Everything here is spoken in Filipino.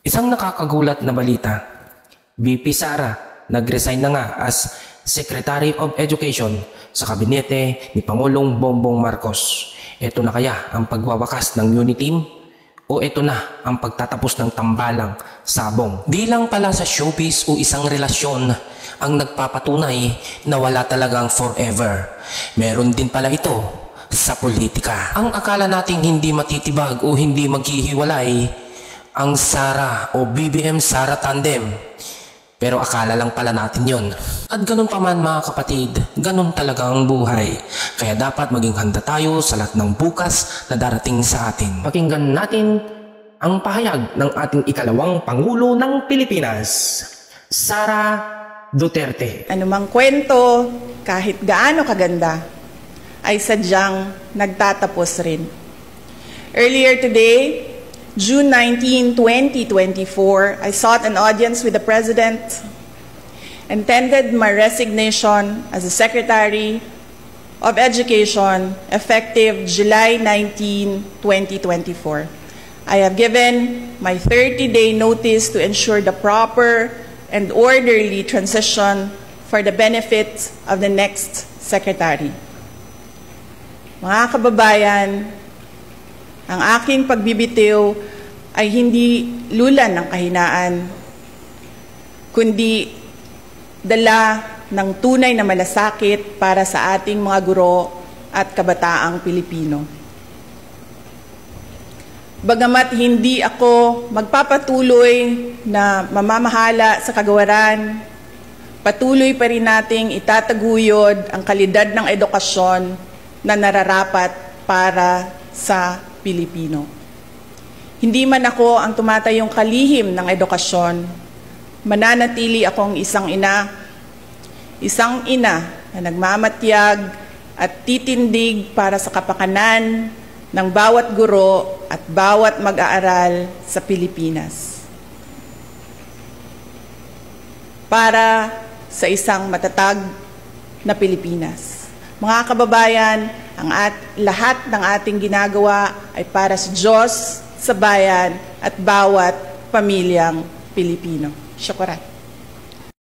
Isang nakakagulat na balita. VP Sara nag-resign na nga as Secretary of Education sa kabinete ni Pangulong Bongbong Marcos. Ito na kaya ang pagwawakas ng Uniteam? O ito na ang pagtatapos ng tambalang sabong? Di lang pala sa showbiz o isang relasyon ang nagpapatunay na wala talagang forever. Meron din pala ito sa politika. Ang akala nating hindi matitibag o hindi maghihiwalay ang Sara o BBM Sara tandem. Pero akala lang pala natin yon. At ganun pa man mga kapatid, ganun talaga ang buhay. Kaya dapat maging handa tayo sa lahat ng bukas na darating sa atin. Pakinggan natin ang pahayag ng ating ikalawang Pangulo ng Pilipinas, Sara Duterte. Anumang kwento, kahit gaano kaganda, ay sadyang nagtatapos rin. Earlier today, June 19, 2024, I sought an audience with the President and tendered my resignation as the Secretary of Education effective July 19, 2024. I have given my 30-day notice to ensure the proper and orderly transition for the benefit of the next Secretary. Mga kababayan, ang aking pagbibitiw ay hindi lulan ng kahinaan, kundi dala ng tunay na malasakit para sa ating mga guro at kabataang Pilipino. Bagamat hindi ako magpapatuloy na mamamahala sa kagawaran, patuloy pa rin nating itataguyod ang kalidad ng edukasyon na nararapat para sa Pilipino. Hindi man ako ang tumatayong kalihim ng edukasyon, mananatili akong isang ina na nagmamatyag at titindig para sa kapakanan ng bawat guro at bawat mag-aaral sa Pilipinas. Para sa isang matatag na Pilipinas. Mga kababayan, lahat ng ating ginagawa ay para sa Diyos, sa bayan, at bawat pamilyang Pilipino. Syukuran.